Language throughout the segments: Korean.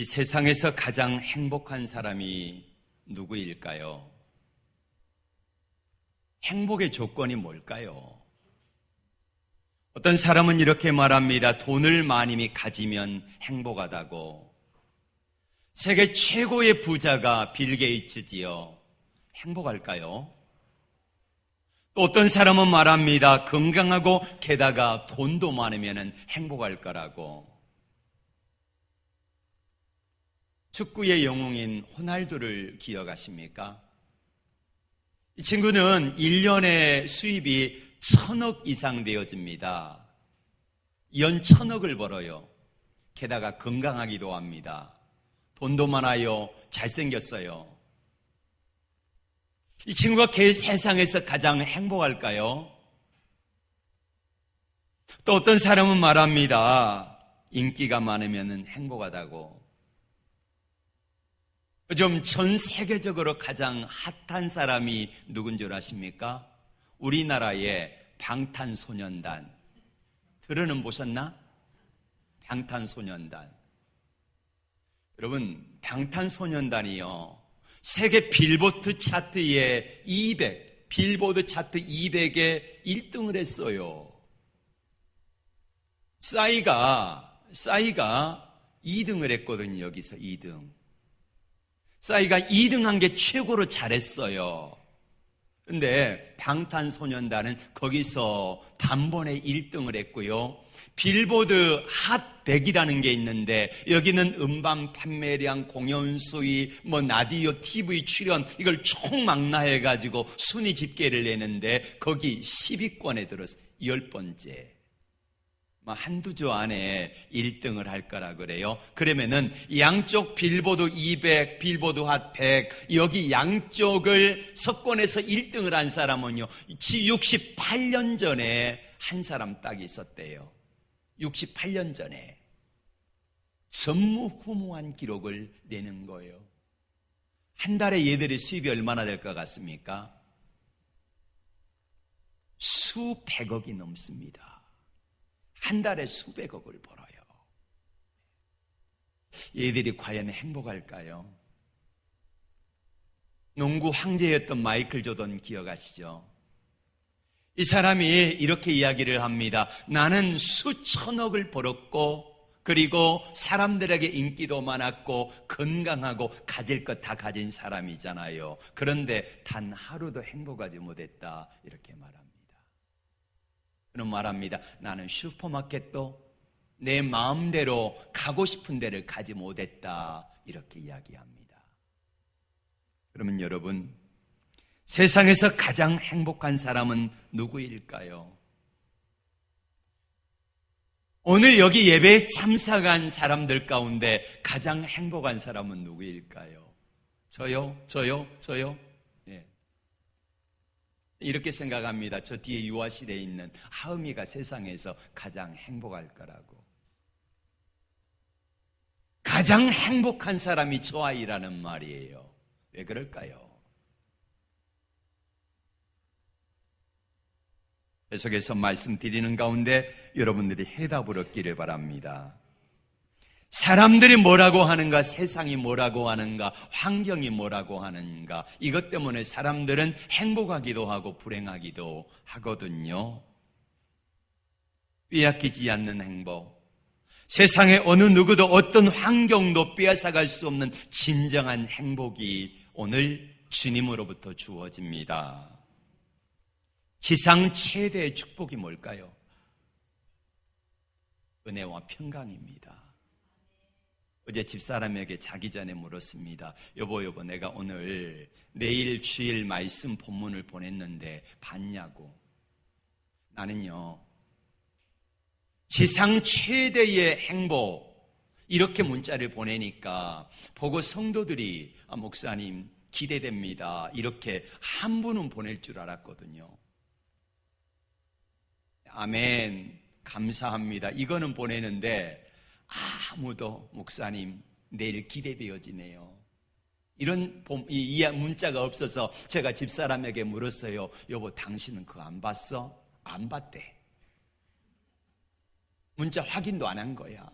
이 세상에서 가장 행복한 사람이 누구일까요? 행복의 조건이 뭘까요? 어떤 사람은 이렇게 말합니다. 돈을 많이 가지면 행복하다고. 세계 최고의 부자가 빌 게이츠지요. 행복할까요? 또 어떤 사람은 말합니다. 건강하고 게다가 돈도 많으면 행복할 거라고. 축구의 영웅인 호날두를 기억하십니까? 이 친구는 1년에 수입이 1,000억 이상 되어집니다. 연 1,000억을 벌어요. 게다가 건강하기도 합니다. 돈도 많아요. 잘생겼어요. 이 친구가 세상에서 가장 행복할까요? 또 어떤 사람은 말합니다. 인기가 많으면 행복하다고. 요즘 전 세계적으로 가장 핫한 사람이 누군 줄 아십니까? 우리나라의 방탄소년단. 들어는 보셨나? 방탄소년단. 여러분, 방탄소년단이요. 세계 빌보드 차트에 빌보드 차트 200에 1등을 했어요. 싸이가 2등을 했거든요. 여기서 2등. 싸이가 2등한 게 최고로 잘했어요. 근데 방탄소년단은 거기서 단번에 1등을 했고요. 빌보드 핫 100이라는 게 있는데 여기는 음반 판매량, 공연 수위, 라디오, TV 출연 이걸 총망라해가지고 순위 집계를 내는데 거기 10위권에 들었어요. 10번째. 한두 주 안에 1등을 할 거라 그래요. 그러면은 양쪽 빌보드 200, 빌보드 핫 100 여기 양쪽을 석권해서 1등을 한 사람은요 68년 전에 한 사람 딱 있었대요. 68년 전에 전무후무한 기록을 내는 거예요. 한 달에 얘들의 수입이 얼마나 될 것 같습니까? 수백억이 넘습니다. 한 달에 수백억을 벌어요. 얘들이 과연 행복할까요? 농구 황제였던 마이클 조던 기억하시죠? 이 사람이 이렇게 이야기를 합니다. 나는 수천억을 벌었고 그리고 사람들에게 인기도 많았고 건강하고 가질 것 다 가진 사람이잖아요. 그런데 단 하루도 행복하지 못했다 이렇게 말합니다. 그는 말합니다. 나는 슈퍼마켓도 내 마음대로 가고 싶은 데를 가지 못했다 이렇게 이야기합니다. 그러면 여러분 세상에서 가장 행복한 사람은 누구일까요? 오늘 여기 예배에 참석한 사람들 가운데 가장 행복한 사람은 누구일까요? 저요? 예. 이렇게 생각합니다. 저 뒤에 유아실에 있는 하은이가 세상에서 가장 행복할 거라고. 가장 행복한 사람이 저 아이라는 말이에요. 왜 그럴까요? 계속해서 말씀드리는 가운데 여러분들이 해답을 얻기를 바랍니다. 사람들이 뭐라고 하는가, 세상이 뭐라고 하는가, 환경이 뭐라고 하는가, 이것 때문에 사람들은 행복하기도 하고 불행하기도 하거든요. 빼앗기지 않는 행복, 세상에 어느 누구도 어떤 환경도 빼앗아갈 수 없는 진정한 행복이 오늘 주님으로부터 주어집니다. 지상 최대의 축복이 뭘까요? 은혜와 평강입니다. 어제 집사람에게 자기 전에 물었습니다. 여보 내가 오늘 내일 주일 말씀 본문을 보냈는데 봤냐고. 나는요 지상 최대의 행복 이렇게 문자를 보내니까 보고 성도들이 목사님 기대됩니다 이렇게 한 분은 보낼 줄 알았거든요. 아멘 감사합니다 이거는 보내는데 아무도 목사님 내일 기대되어지네요 이런 이 문자가 없어서 제가 집사람에게 물었어요. 여보 당신은 그거 안 봤어? 안 봤대. 문자 확인도 안 한 거야.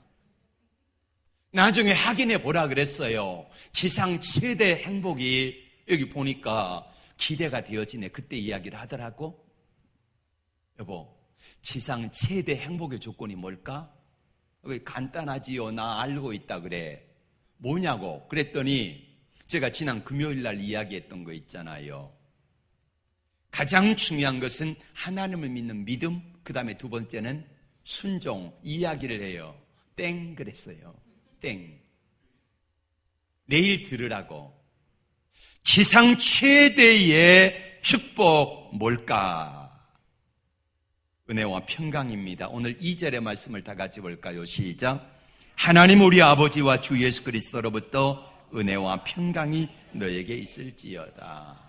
나중에 확인해 보라 그랬어요. 지상 최대 행복이 여기 보니까 기대가 되어지네. 그때 이야기를 하더라고. 여보, 지상 최대 행복의 조건이 뭘까? 간단하지요. 나 알고 있다 그래. 뭐냐고 그랬더니 제가 지난 금요일 날 이야기했던 거 있잖아요. 가장 중요한 것은 하나님을 믿는 믿음, 그 다음에 두 번째는 순종, 이야기를 해요. 땡 그랬어요. 땡. 내일 들으라고. 지상 최대의 축복 뭘까? 은혜와 평강입니다. 오늘 2절의 말씀을 다 같이 볼까요? 시작. 하나님 우리 아버지와 주 예수 그리스도로부터 은혜와 평강이 너에게 있을지어다.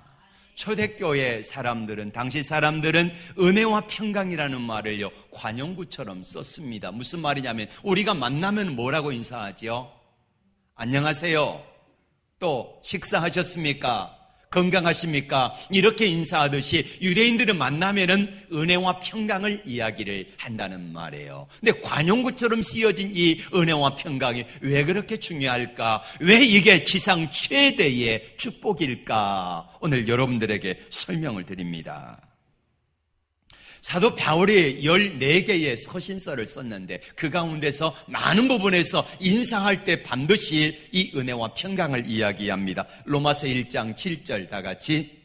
초대교회 사람들은, 당시 사람들은 은혜와 평강이라는 말을요, 관용구처럼 썼습니다. 무슨 말이냐면 우리가 만나면 뭐라고 인사하지요? 안녕하세요. 또 식사하셨습니까? 건강하십니까? 이렇게 인사하듯이 유대인들은 만나면은 은혜와 평강을 이야기를 한다는 말이에요. 근데 관용구처럼 쓰여진 이 은혜와 평강이 왜 그렇게 중요할까? 왜 이게 지상 최대의 축복일까? 오늘 여러분들에게 설명을 드립니다. 사도 바울이 14개의 서신서를 썼는데 그 가운데서 많은 부분에서 인사할 때 반드시 이 은혜와 평강을 이야기합니다. 로마서 1장 7절 다 같이.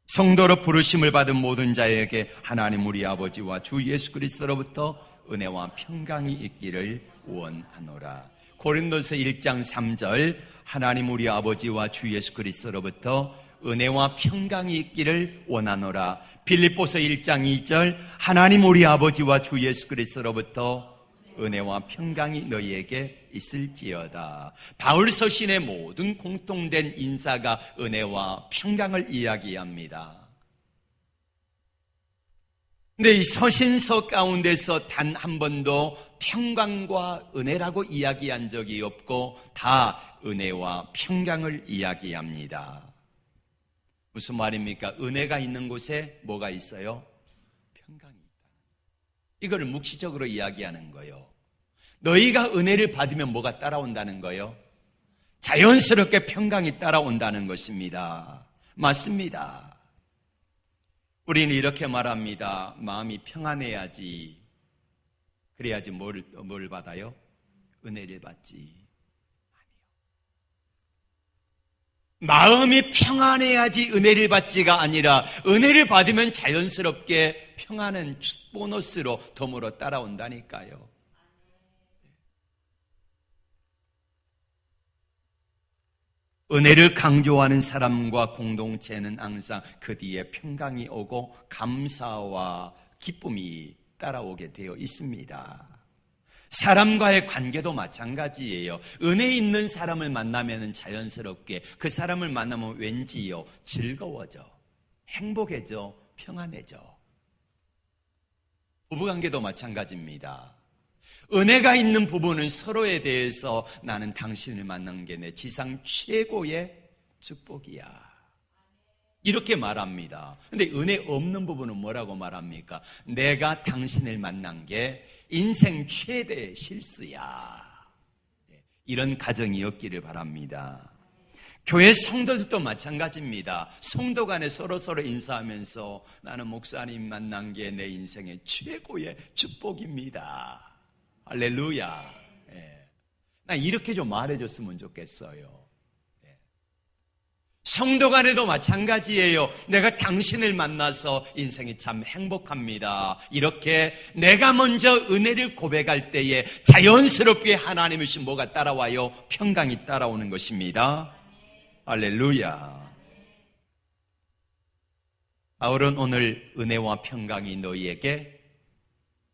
성도로 부르심을 받은 모든 자에게 하나님 우리 아버지와 주 예수 그리스도로부터 은혜와 평강이 있기를 원하노라. 고린도서 1장 3절 하나님 우리 아버지와 주 예수 그리스도로부터 은혜와 평강이 있기를 원하노라. 빌립보서 1장 2절 하나님 우리 아버지와 주 예수 그리스도로부터 은혜와 평강이 너희에게 있을지어다. 바울 서신의 모든 공통된 인사가 은혜와 평강을 이야기합니다. 근데 이 서신서 가운데서 단 한 번도 평강과 은혜라고 이야기한 적이 없고 다 은혜와 평강을 이야기합니다. 무슨 말입니까? 은혜가 있는 곳에 뭐가 있어요? 평강이 있다. 이거를 묵시적으로 이야기하는 거예요. 너희가 은혜를 받으면 뭐가 따라온다는 거예요? 자연스럽게 평강이 따라온다는 것입니다. 맞습니다. 우리는 이렇게 말합니다. 마음이 평안해야지. 그래야지 뭘 받아요? 은혜를 받지. 마음이 평안해야지 은혜를 받지가 아니라 은혜를 받으면 자연스럽게 평안은 보너스로 덤으로 따라온다니까요. 은혜를 강조하는 사람과 공동체는 항상 그 뒤에 평강이 오고 감사와 기쁨이 따라오게 되어 있습니다. 사람과의 관계도 마찬가지예요. 은혜 있는 사람을 만나면 자연스럽게 그 사람을 만나면 왠지요 즐거워져, 행복해져, 평안해져. 부부관계도 마찬가지입니다. 은혜가 있는 부부는 서로에 대해서 나는 당신을 만난 게 내 지상 최고의 축복이야, 이렇게 말합니다. 근데 은혜 없는 부부는 뭐라고 말합니까? 내가 당신을 만난 게 인생 최대의 실수야. 이런 가정이었기를 바랍니다. 교회 성도들도 마찬가지입니다. 성도 간에 서로 인사하면서 나는 목사님 만난 게 내 인생의 최고의 축복입니다. 할렐루야. 나 이렇게 좀 말해줬으면 좋겠어요. 성도 간에도 마찬가지예요. 내가 당신을 만나서 인생이 참 행복합니다. 이렇게 내가 먼저 은혜를 고백할 때에 자연스럽게 하나님의 신 뭐가 따라와요? 평강이 따라오는 것입니다. 할렐루야. 바울은 오늘 은혜와 평강이 너희에게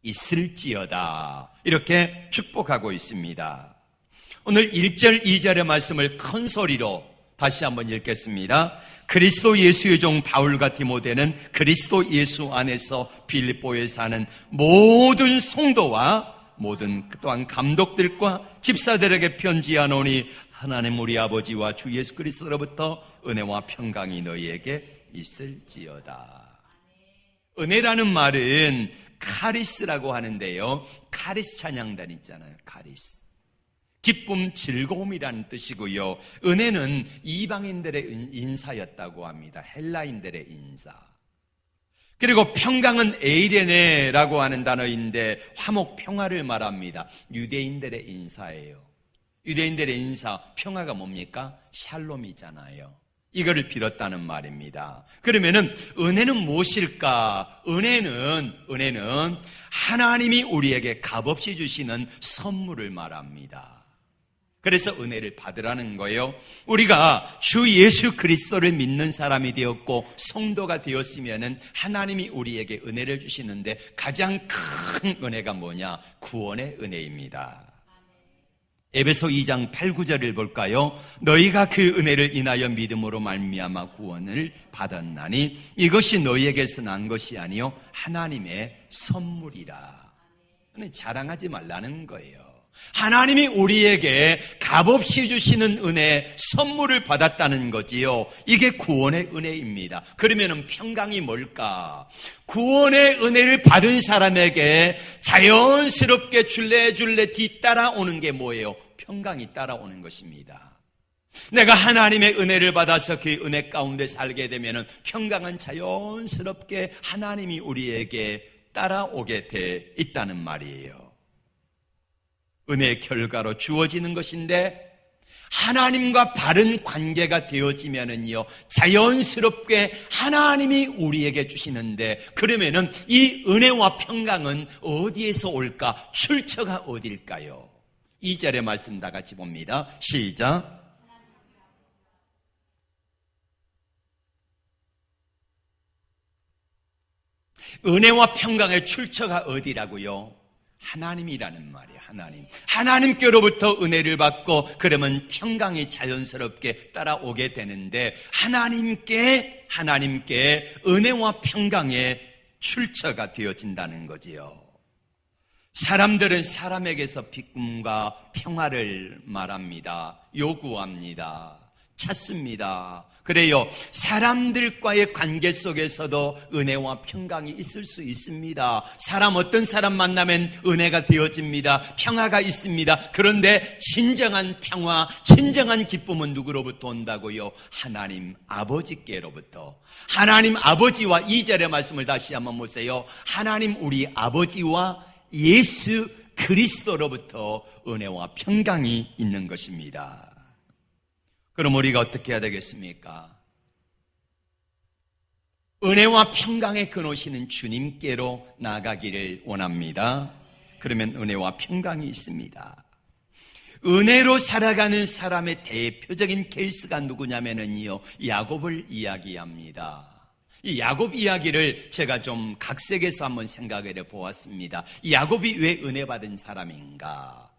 있을지어다, 이렇게 축복하고 있습니다. 오늘 1절 2절의 말씀을 큰 소리로 다시 한번 읽겠습니다. 그리스도 예수의 종 바울과 디모데는 그리스도 예수 안에서 빌립보에 사는 모든 성도와 모든 또한 감독들과 집사들에게 편지하노니 하나님 우리 아버지와 주 예수 그리스도로부터 은혜와 평강이 너희에게 있을지어다. 은혜라는 말은 카리스라고 하는데요, 카리스 찬양단 있잖아요. 카리스. 기쁨, 즐거움이라는 뜻이고요. 은혜는 이방인들의 인사였다고 합니다. 헬라인들의 인사. 그리고 평강은 에이레네라고 하는 단어인데 화목, 평화를 말합니다. 유대인들의 인사예요. 유대인들의 인사, 평화가 뭡니까? 샬롬이잖아요. 이거를 빌었다는 말입니다. 그러면은 은혜는 무엇일까? 은혜는 하나님이 우리에게 값없이 주시는 선물을 말합니다. 그래서 은혜를 받으라는 거예요. 우리가 주 예수 그리스도를 믿는 사람이 되었고 성도가 되었으면은 하나님이 우리에게 은혜를 주시는데 가장 큰 은혜가 뭐냐? 구원의 은혜입니다. 에베소 2장 8, 9절을 볼까요? 너희가 그 은혜를 인하여 믿음으로 말미암아 구원을 받았나니 이것이 너희에게서 난 것이 아니요 하나님의 선물이라. 자랑하지 말라는 거예요. 하나님이 우리에게 값없이 주시는 은혜, 선물을 받았다는 거지요. 이게 구원의 은혜입니다. 그러면 평강이 뭘까? 구원의 은혜를 받은 사람에게 자연스럽게 줄레줄레 뒤따라오는 게 뭐예요? 평강이 따라오는 것입니다. 내가 하나님의 은혜를 받아서 그 은혜 가운데 살게 되면 평강은 자연스럽게 하나님이 우리에게 따라오게 돼 있다는 말이에요. 은혜의 결과로 주어지는 것인데 하나님과 바른 관계가 되어지면은요 자연스럽게 하나님이 우리에게 주시는데 그러면은 이 은혜와 평강은 어디에서 올까? 출처가 어딜까요? 2절의 말씀 다 같이 봅니다. 시작. 은혜와 평강의 출처가 어디라고요? 하나님이라는 말이에요. 하나님께로부터 은혜를 받고 그러면 평강이 자연스럽게 따라오게 되는데 하나님께 은혜와 평강의 출처가 되어진다는 거지요. 사람들은 사람에게서 기쁨과 평화를 말합니다. 요구합니다. 찾습니다. 그래요. 사람들과의 관계 속에서도 은혜와 평강이 있을 수 있습니다. 어떤 사람 만나면 은혜가 되어집니다. 평화가 있습니다. 그런데 진정한 평화, 진정한 기쁨은 누구로부터 온다고요? 하나님 아버지께로부터. 하나님 아버지와 2절의 말씀을 다시 한번 보세요. 하나님 우리 아버지와 예수 그리스도로부터 은혜와 평강이 있는 것입니다. 그럼 우리가 어떻게 해야 되겠습니까? 은혜와 평강의 근원이신 주님께로 나아가기를 원합니다. 그러면 은혜와 평강이 있습니다. 은혜로 살아가는 사람의 대표적인 케이스가 누구냐면요 야곱을 이야기합니다. 이 야곱 이야기를 제가 좀 각색해서 한번 생각을 해보았습니다. 야곱이 왜 은혜 받은 사람인가?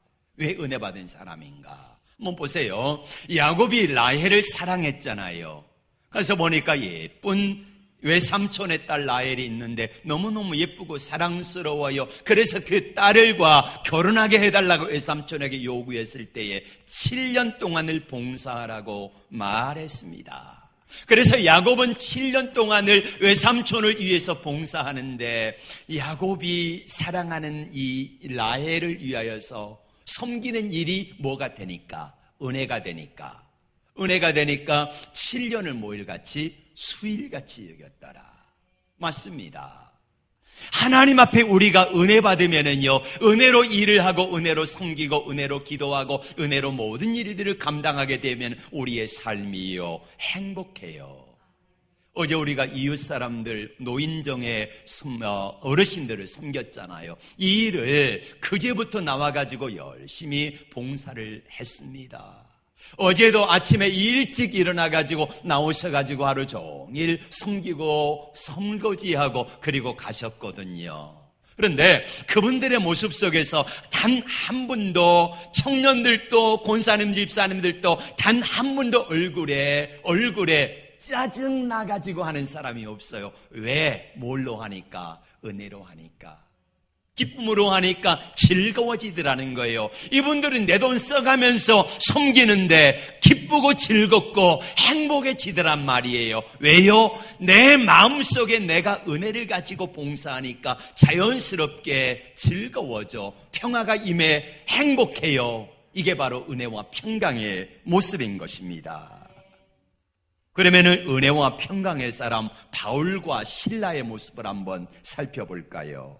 한번 보세요. 야곱이 라헬을 사랑했잖아요. 그래서 보니까 예쁜 외삼촌의 딸 라헬이 있는데 너무너무 예쁘고 사랑스러워요. 그래서 그 딸과 결혼하게 해달라고 외삼촌에게 요구했을 때에 7년 동안을 봉사하라고 말했습니다. 그래서 야곱은 7년 동안을 외삼촌을 위해서 봉사하는데 야곱이 사랑하는 이 라헬을 위하여서 섬기는 일이 뭐가 되니까? 은혜가 되니까 7년을 뭐일같이? 수일같이 여겼더라. 맞습니다. 하나님 앞에 우리가 은혜 받으면은요 은혜로 일을 하고 은혜로 섬기고 은혜로 기도하고 은혜로 모든 일들을 감당하게 되면 우리의 삶이요 행복해요. 어제 우리가 이웃 사람들 노인정에 어르신들을 섬겼잖아요. 이 일을 그제부터 나와가지고 열심히 봉사를 했습니다. 어제도 아침에 일찍 일어나가지고 나오셔가지고 하루 종일 섬기고 설거지하고 그리고 가셨거든요. 그런데 그분들의 모습 속에서 단 한 분도 청년들도 권사님 집사님들도 단 한 분도 얼굴에 짜증 나가지고 하는 사람이 없어요. 왜? 뭘로 하니까? 은혜로 하니까. 기쁨으로 하니까 즐거워지더라는 거예요. 이분들은 내 돈 써가면서 섬기는데 기쁘고 즐겁고 행복해지더란 말이에요. 왜요? 내 마음속에 내가 은혜를 가지고 봉사하니까 자연스럽게 즐거워져. 평화가 임해 행복해요. 이게 바로 은혜와 평강의 모습인 것입니다. 그러면은 은혜와 평강의 사람 바울과 실라의 모습을 한번 살펴볼까요?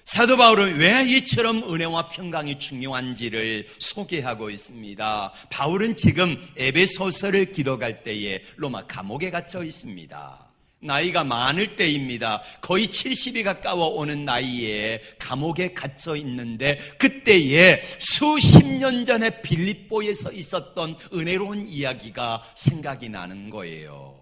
사도 바울은 왜 이처럼 은혜와 평강이 중요한지를 소개하고 있습니다. 바울은 지금 에베소서를 기록할 때에 로마 감옥에 갇혀 있습니다. 나이가 많을 때입니다. 거의 70이 가까워 오는 나이에 감옥에 갇혀 있는데 그때에 수십 년 전에 빌립보에서 있었던 은혜로운 이야기가 생각이 나는 거예요.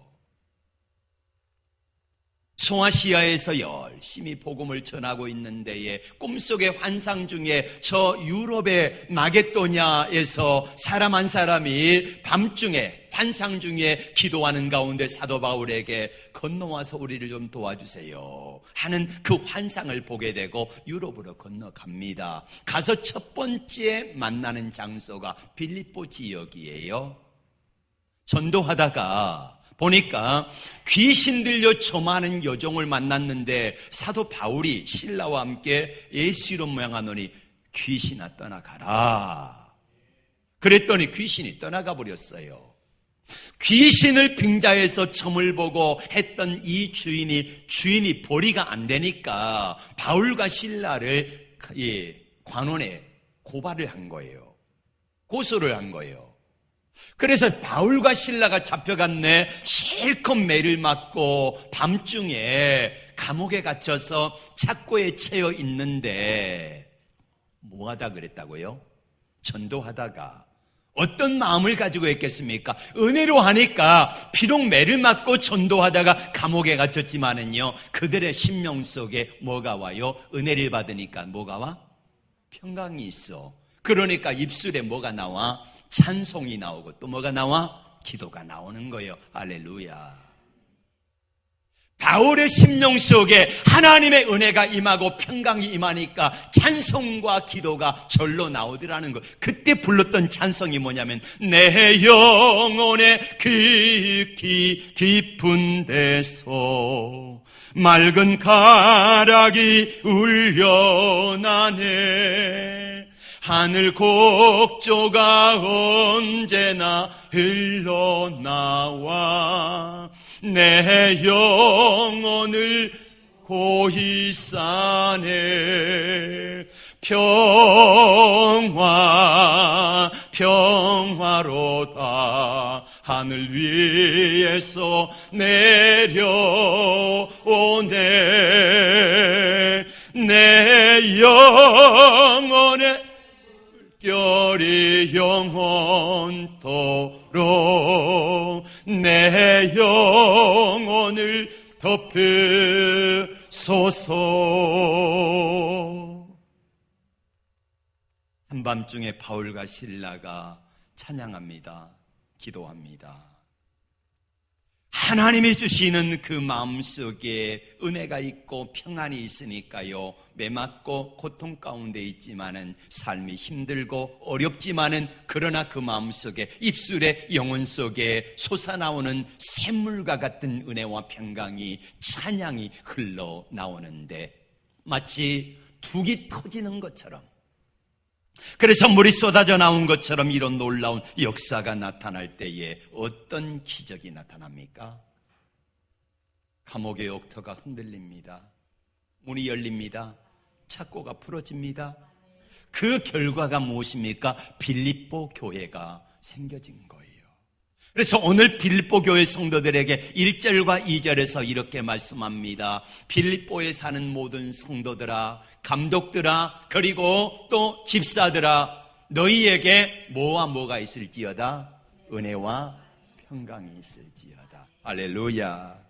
소아시아에서 열심히 복음을 전하고 있는 데에 꿈속의 환상 중에 저 유럽의 마게도냐에서 사람 한 사람이 밤중에 환상 중에 기도하는 가운데 사도 바울에게 건너와서 우리를 좀 도와주세요 하는 그 환상을 보게 되고 유럽으로 건너갑니다. 가서 첫 번째 만나는 장소가 빌립보 지역이에요. 전도하다가 보니까 귀신 들려 조마하는 여종을 만났는데 사도 바울이 신라와 함께 예수 이름 명하노니 귀신아 떠나가라. 그랬더니 귀신이 떠나가 버렸어요. 귀신을 빙자해서 점을 보고 했던 이 주인이 벌이가 안 되니까 바울과 신라를 관원에 고발을 한 거예요. 고소를 한 거예요. 그래서 바울과 신라가 잡혀갔네. 실컷 매를 맞고 밤중에 감옥에 갇혀서 착고에 채여 있는데 뭐하다 그랬다고요? 전도하다가 어떤 마음을 가지고 있겠습니까? 은혜로 하니까 비록 매를 맞고 전도하다가 감옥에 갇혔지만은요 그들의 심령 속에 뭐가 와요? 은혜를 받으니까 뭐가 와? 평강이 있어. 그러니까 입술에 뭐가 나와? 찬송이 나오고 또 뭐가 나와? 기도가 나오는 거예요. 할렐루야. 바울의 심령 속에 하나님의 은혜가 임하고 평강이 임하니까 찬송과 기도가 절로 나오더라는 거예요. 그때 불렀던 찬송이 뭐냐면 내 영혼의 깊은 데서 맑은 가락이 울려나네. 하늘 곡조가 언제나 흘러나와 내 영혼을 고이 싸네. 평화로다. 하늘 위에서 내려오네. 내 영혼의 결이 영원토록 내 영혼을 덮으소서. 한밤중에 바울과 신라가 찬양합니다. 기도합니다. 하나님이 주시는 그 마음속에 은혜가 있고 평안이 있으니까요 매맞고 고통 가운데 있지만은 삶이 힘들고 어렵지만은 그러나 그 마음속에 입술에 영혼 속에 솟아나오는 샘물과 같은 은혜와 평강이 찬양이 흘러나오는데 마치 둑이 터지는 것처럼, 그래서 물이 쏟아져 나온 것처럼 이런 놀라운 역사가 나타날 때에 어떤 기적이 나타납니까? 감옥의 옥터가 흔들립니다. 문이 열립니다. 착고가 풀어집니다. 그 결과가 무엇입니까? 빌립보 교회가 생겨진 거예요. 그래서 오늘 빌립보 교회 성도들에게 1절과 2절에서 이렇게 말씀합니다. 빌립보에 사는 모든 성도들아, 감독들아, 그리고 또 집사들아, 너희에게 뭐와 뭐가 있을지어다? 은혜와 평강이 있을지어다. 할렐루야.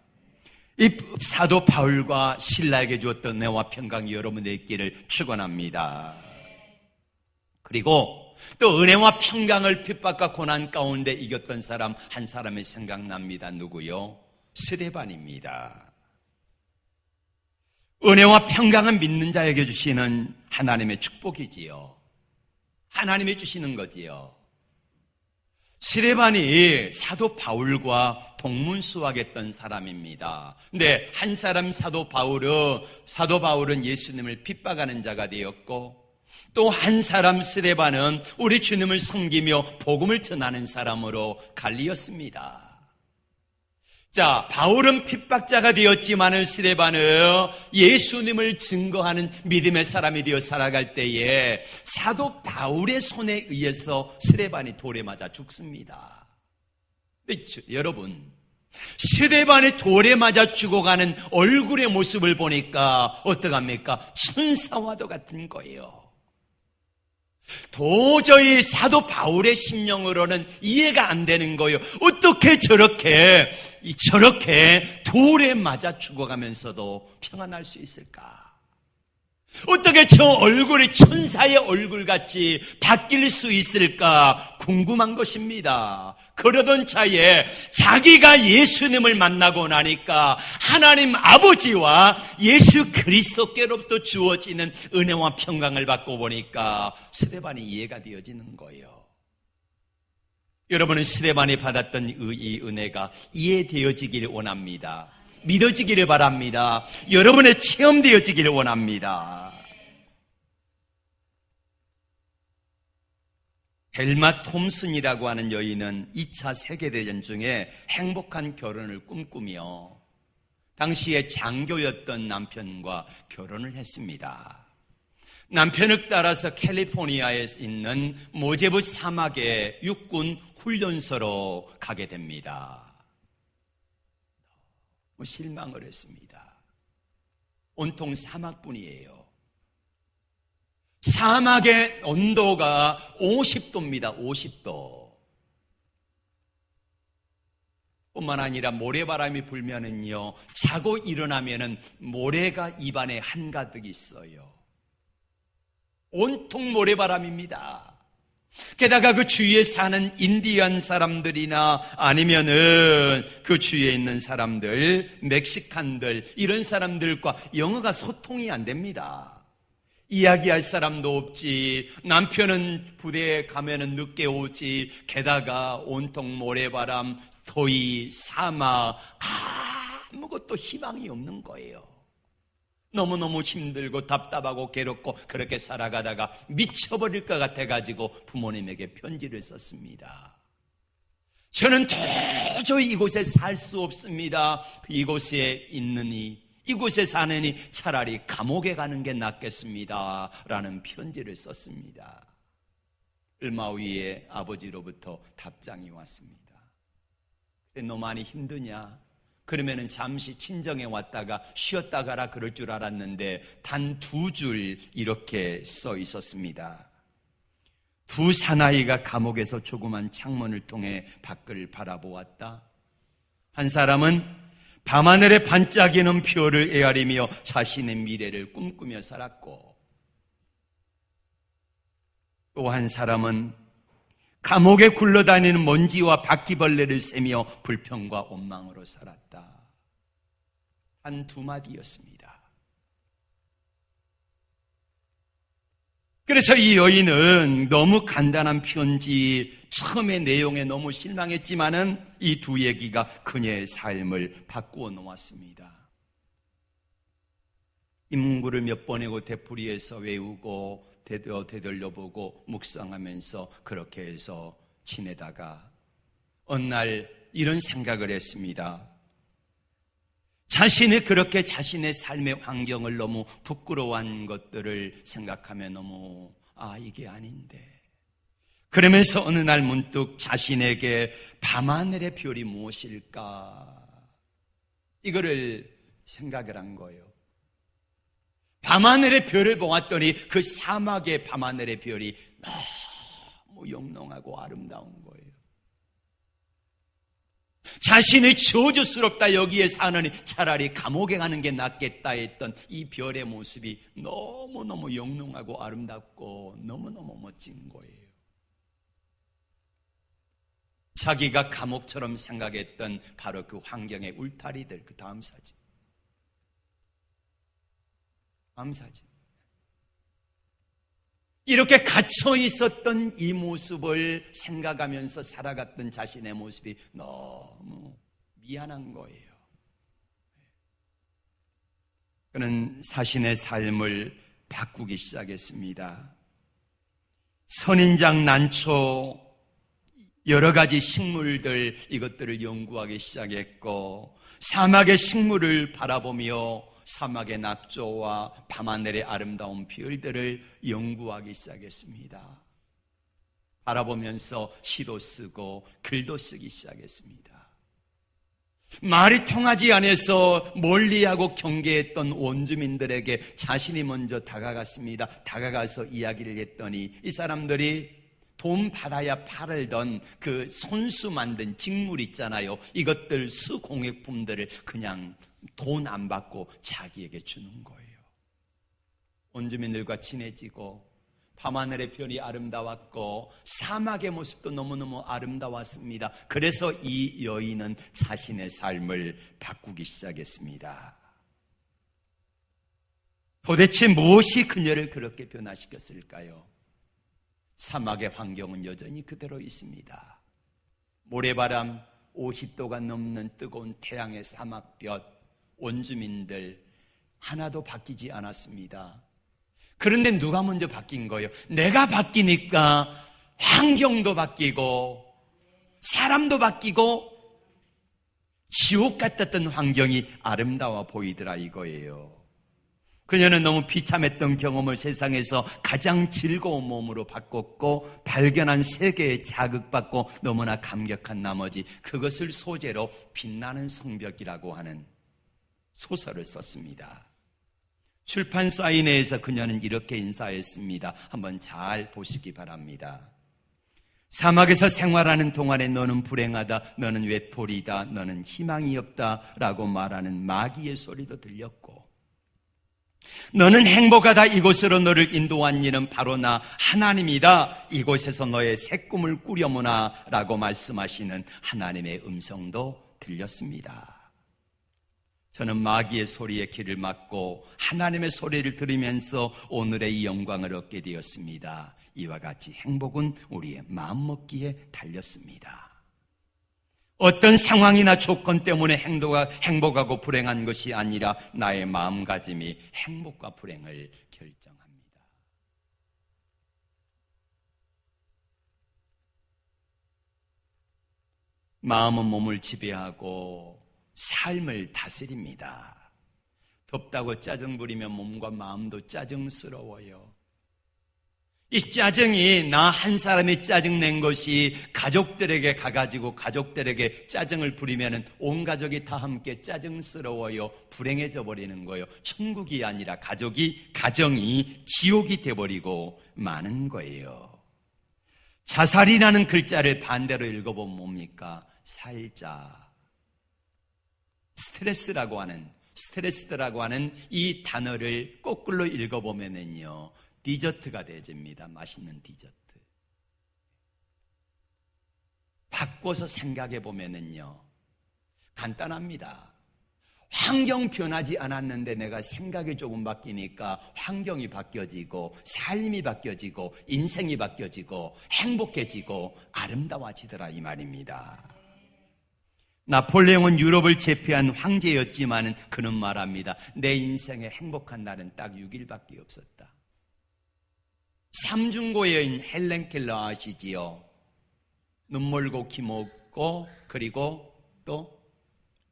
이 사도 바울과 신라에게 주었던 은혜와 평강이 여러분의 있기를 축원합니다. 그리고 또 은혜와 평강을 핍박과 고난 가운데 이겼던 사람 한 사람이 생각납니다. 누구요? 스데반입니다. 은혜와 평강은 믿는 자에게 주시는 하나님의 축복이지요. 하나님이 주시는 거지요. 스데반이 사도 바울과 동문수학했던 사람입니다. 근데 한 사람 사도 바울은 예수님을 핍박하는 자가 되었고, 또 한 사람 스데반은 우리 주님을 섬기며 복음을 전하는 사람으로 갈리었습니다. 자, 바울은 핍박자가 되었지만은 스데반은 예수님을 증거하는 믿음의 사람이 되어 살아갈 때에 사도 바울의 손에 의해서 스데반이 돌에 맞아 죽습니다. 그렇죠? 여러분, 스데반이 돌에 맞아 죽어가는 얼굴의 모습을 보니까 어떡합니까? 천사와도 같은 거예요. 도저히 사도 바울의 심령으로는 이해가 안 되는 거예요. 어떻게 저렇게 돌에 맞아 죽어가면서도 평안할 수 있을까? 어떻게 저 얼굴이 천사의 얼굴같이 바뀔 수 있을까 궁금한 것입니다. 그러던 차에 자기가 예수님을 만나고 나니까 하나님 아버지와 예수 그리스도께로부터 주어지는 은혜와 평강을 받고 보니까 스데반이 이해가 되어지는 거예요. 여러분은 스데반이 받았던 이 은혜가 이해되어지기를 원합니다. 믿어지기를 바랍니다. 여러분의 체험되어지기를 원합니다. 헬마 톰슨이라고 하는 여인은 2차 세계대전 중에 행복한 결혼을 꿈꾸며 당시에 장교였던 남편과 결혼을 했습니다. 남편을 따라서 캘리포니아에 있는 모제부 사막의 육군 훈련소로 가게 됩니다. 실망을 했습니다. 온통 사막뿐이에요. 사막의 온도가 50도입니다. 50도. 뿐만 아니라 모래바람이 불면은요, 자고 일어나면은 모래가 입안에 한가득 있어요. 온통 모래바람입니다. 게다가 그 주위에 사는 인디안 사람들이나 아니면은 그 주위에 있는 사람들, 멕시칸들, 이런 사람들과 영어가 소통이 안 됩니다. 이야기할 사람도 없지, 남편은 부대에 가면은 늦게 오지, 게다가 온통 모래바람, 더위, 사막, 아무것도 희망이 없는 거예요. 너무너무 힘들고 답답하고 괴롭고 그렇게 살아가다가 미쳐버릴 것 같아가지고 부모님에게 편지를 썼습니다. 저는 도저히 이곳에 살 수 없습니다. 이곳에 있느니, 이곳에 사느니 차라리 감옥에 가는 게 낫겠습니다 라는 편지를 썼습니다. 얼마 후에 아버지로부터 답장이 왔습니다. 너 많이 힘드냐? 그러면은 잠시 친정에 왔다가 쉬었다 가라 그럴 줄 알았는데 단 2줄 이렇게 써 있었습니다. 두 사나이가 감옥에서 조그만 창문을 통해 밖을 바라보았다. 한 사람은 밤하늘에 반짝이는 별을 헤아리며 자신의 미래를 꿈꾸며 살았고, 또 한 사람은 감옥에 굴러다니는 먼지와 바퀴벌레를 쐬며 불평과 원망으로 살았다. 한 2마디였습니다. 그래서 이 여인은 너무 간단한 편지, 처음의 내용에 너무 실망했지만은 이 두 얘기가 그녀의 삶을 바꾸어 놓았습니다. 인문구를 몇 번이고 되풀이해서 외우고 되돌려보고 묵상하면서 그렇게 해서 지내다가 어느 날 이런 생각을 했습니다. 자신이 그렇게 자신의 삶의 환경을 너무 부끄러워한 것들을 생각하면 너무 이게 아닌데, 그러면서 어느 날 문득 자신에게 밤하늘의 별이 무엇일까, 이거를 생각을 한 거예요. 밤하늘의 별을 보았더니 그 사막의 밤하늘의 별이 너무 영롱하고 아름다운 거예요. 자신이 저주스럽다 여기에 사느니 차라리 감옥에 가는 게 낫겠다 했던 이 별의 모습이 너무너무 영롱하고 아름답고 너무너무 멋진 거예요. 자기가 감옥처럼 생각했던 바로 그 환경의 울타리들, 그 다음 사진. 이렇게 갇혀 있었던 이 모습을 생각하면서 살아갔던 자신의 모습이 너무 미안한 거예요. 그는 자신의 삶을 바꾸기 시작했습니다. 선인장, 난초, 여러 가지 식물들, 이것들을 연구하기 시작했고, 사막의 식물을 바라보며 사막의 낙조와 밤하늘의 아름다운 별들을 연구하기 시작했습니다. 바라보면서 시도 쓰고 글도 쓰기 시작했습니다. 말이 통하지 않아서 멀리하고 경계했던 원주민들에게 자신이 먼저 다가갔습니다. 다가가서 이야기를 했더니 이 사람들이 돈 받아야 팔던 그 손수 만든 직물 있잖아요. 이것들 수공예품들을 그냥 돈 안 받고 자기에게 주는 거예요. 원주민들과 친해지고 밤하늘의 별이 아름다웠고 사막의 모습도 너무너무 아름다웠습니다. 그래서 이 여인은 자신의 삶을 바꾸기 시작했습니다. 도대체 무엇이 그녀를 그렇게 변화시켰을까요? 사막의 환경은 여전히 그대로 있습니다. 모래바람, 50도가 넘는 뜨거운 태양의 사막볕, 원주민들 하나도 바뀌지 않았습니다. 그런데 누가 먼저 바뀐 거예요? 내가 바뀌니까 환경도 바뀌고 사람도 바뀌고 지옥 같았던 환경이 아름다워 보이더라 이거예요. 그녀는 너무 비참했던 경험을 세상에서 가장 즐거운 몸으로 바꿨고 발견한 세계에 자극받고 너무나 감격한 나머지 그것을 소재로 빛나는 성벽이라고 하는 소설을 썼습니다. 출판 사인회에서 그녀는 이렇게 인사했습니다. 한번 잘 보시기 바랍니다. 사막에서 생활하는 동안에 너는 불행하다, 너는 외톨이다, 너는 희망이 없다 라고 말하는 마귀의 소리도 들렸고, 너는 행복하다, 이곳으로 너를 인도한 이는 바로 나 하나님이다, 이곳에서 너의 새 꿈을 꾸려무나 라고 말씀하시는 하나님의 음성도 들렸습니다. 저는 마귀의 소리에 귀를 막고 하나님의 소리를 들으면서 오늘의 이 영광을 얻게 되었습니다. 이와 같이 행복은 우리의 마음먹기에 달렸습니다. 어떤 상황이나 조건 때문에 행복하고 불행한 것이 아니라 나의 마음가짐이 행복과 불행을 결정합니다. 마음은 몸을 지배하고 삶을 다스립니다. 덥다고 짜증 부리면 몸과 마음도 짜증스러워요. 이 짜증이 나 한 사람이 짜증낸 것이 가족들에게 가가지고 가족들에게 짜증을 부리면 온 가족이 다 함께 짜증스러워요. 불행해져 버리는 거예요. 천국이 아니라 가정이 지옥이 돼버리고 마는 거예요. 자살이라는 글자를 반대로 읽어보면 뭡니까? 살자. 스트레스라고 하는 이 단어를 거꾸로 읽어보면은요, 디저트가 되어집니다. 맛있는 디저트. 바꿔서 생각해 보면은요, 간단합니다. 환경 변하지 않았는데 내가 생각이 조금 바뀌니까 환경이 바뀌어지고 삶이 바뀌어지고 인생이 바뀌어지고 행복해지고 아름다워지더라 이 말입니다. 나폴레옹은 유럽을 제패한 황제였지만 그는 말합니다. 내 인생에 행복한 날은 딱 6일밖에 없었다. 삼중고의 여인 헬렌 켈러 아시지요? 눈멀고 귀먹고 그리고 또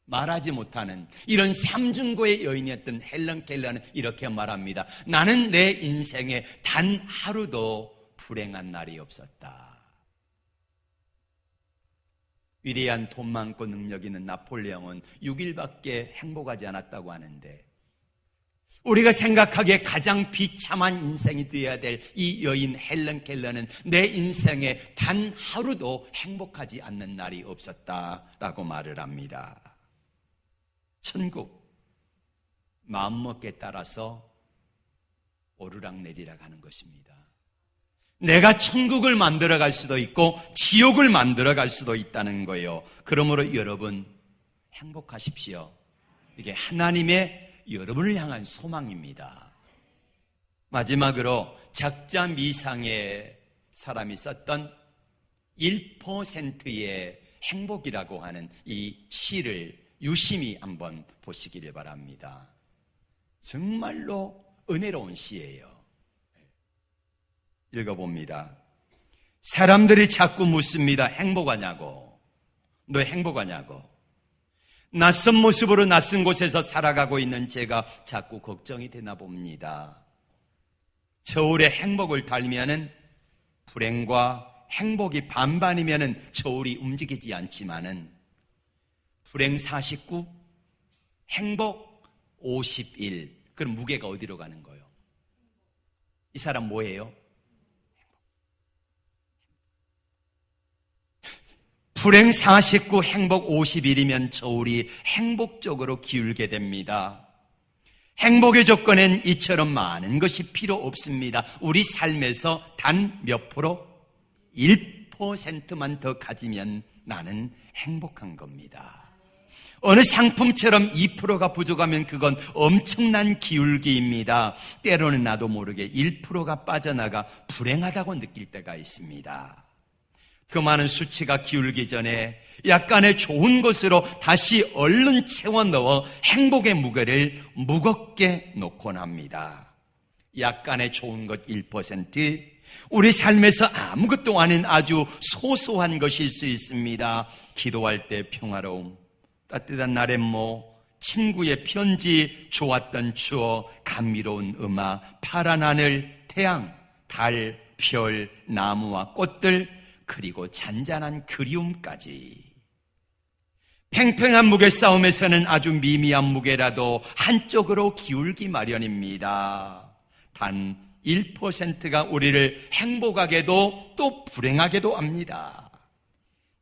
말하지 못하는 이런 삼중고의 여인이었던 헬렌 켈러는 이렇게 말합니다. 나는 내 인생에 단 하루도 불행한 날이 없었다. 위대한 돈 많고 능력 있는 나폴레옹은 6일밖에 행복하지 않았다고 하는데, 우리가 생각하기에 가장 비참한 인생이 되어야 될 이 여인 헬렌 켈러는 내 인생에 단 하루도 행복하지 않는 날이 없었다라고 말을 합니다. 천국, 마음먹기에 따라서 오르락내리락 하는 것입니다. 내가 천국을 만들어갈 수도 있고 지옥을 만들어갈 수도 있다는 거예요. 그러므로 여러분 행복하십시오. 이게 하나님의 여러분을 향한 소망입니다. 마지막으로 적자 미상의 사람이 썼던 1%의 행복이라고 하는 이 시를 유심히 한번 보시기를 바랍니다. 정말로 은혜로운 시예요. 읽어봅니다. 사람들이 자꾸 묻습니다. 행복하냐고. 너 행복하냐고. 낯선 모습으로 낯선 곳에서 살아가고 있는 제가 자꾸 걱정이 되나 봅니다. 저울에 행복을 달면은 불행과 행복이 반반이면은 저울이 움직이지 않지만은 불행 49, 행복 51. 그럼 무게가 어디로 가는 거예요? 이 사람 뭐예요? 불행 49, 행복 51이면 저울이 행복 쪽으로 기울게 됩니다. 행복의 조건엔 이처럼 많은 것이 필요 없습니다. 우리 삶에서 단 몇 프로? 1%만 더 가지면 나는 행복한 겁니다. 어느 상품처럼 2%가 부족하면 그건 엄청난 기울기입니다. 때로는 나도 모르게 1%가 빠져나가 불행하다고 느낄 때가 있습니다. 그 많은 수치가 기울기 전에 약간의 좋은 것으로 다시 얼른 채워 넣어 행복의 무게를 무겁게 놓곤 합니다. 약간의 좋은 것 1%, 우리 삶에서 아무것도 아닌 아주 소소한 것일 수 있습니다. 기도할 때 평화로움, 따뜻한 나랫모, 친구의 편지, 좋았던 추억, 감미로운 음악, 파란 하늘, 태양, 달, 별, 나무와 꽃들, 그리고 잔잔한 그리움까지. 팽팽한 무게 싸움에서는 아주 미미한 무게라도 한쪽으로 기울기 마련입니다. 단 1%가 우리를 행복하게도 또 불행하게도 합니다.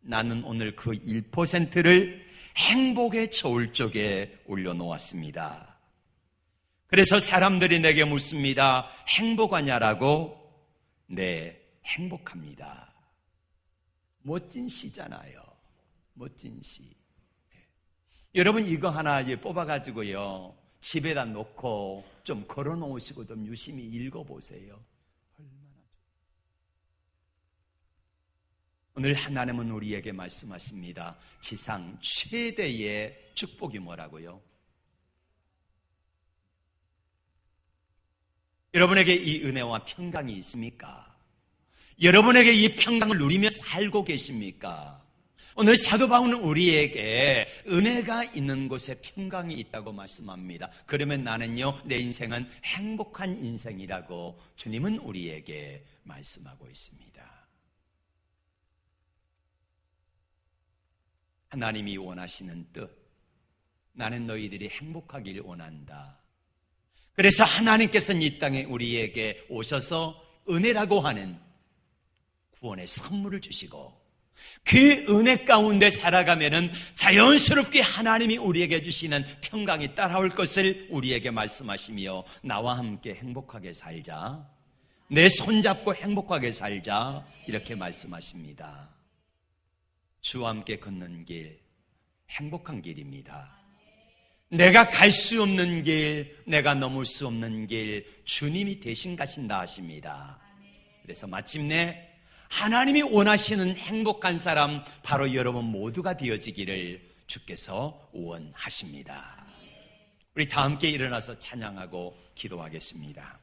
나는 오늘 그 1%를 행복의 저울 쪽에 올려놓았습니다. 그래서 사람들이 내게 묻습니다. 행복하냐라고? 네, 행복합니다. 멋진 시잖아요. 멋진 시. 여러분 이거 하나 뽑아가지고요 집에다 놓고 좀 걸어놓으시고 좀 유심히 읽어보세요. 얼마나 오늘 하나님은 우리에게 말씀하십니다. 지상 최대의 축복이 뭐라고요? 여러분에게 이 은혜와 평강이 있습니까? 여러분에게 이 평강을 누리며 살고 계십니까? 오늘 사도 바울은 우리에게 은혜가 있는 곳에 평강이 있다고 말씀합니다. 그러면 나는요, 내 인생은 행복한 인생이라고 주님은 우리에게 말씀하고 있습니다. 하나님이 원하시는 뜻, 나는 너희들이 행복하길 원한다. 그래서 하나님께서는 이 땅에 우리에게 오셔서 은혜라고 하는 구원의 선물을 주시고 그 은혜 가운데 살아가면은 자연스럽게 하나님이 우리에게 주시는 평강이 따라올 것을 우리에게 말씀하시며 나와 함께 행복하게 살자, 내 손잡고 행복하게 살자, 이렇게 말씀하십니다. 주와 함께 걷는 길, 행복한 길입니다. 내가 갈 수 없는 길, 내가 넘을 수 없는 길, 주님이 대신 가신다 하십니다. 그래서 마침내 하나님이 원하시는 행복한 사람, 바로 여러분 모두가 되어지기를 주께서 원하십니다. 우리 다 함께 일어나서 찬양하고 기도하겠습니다.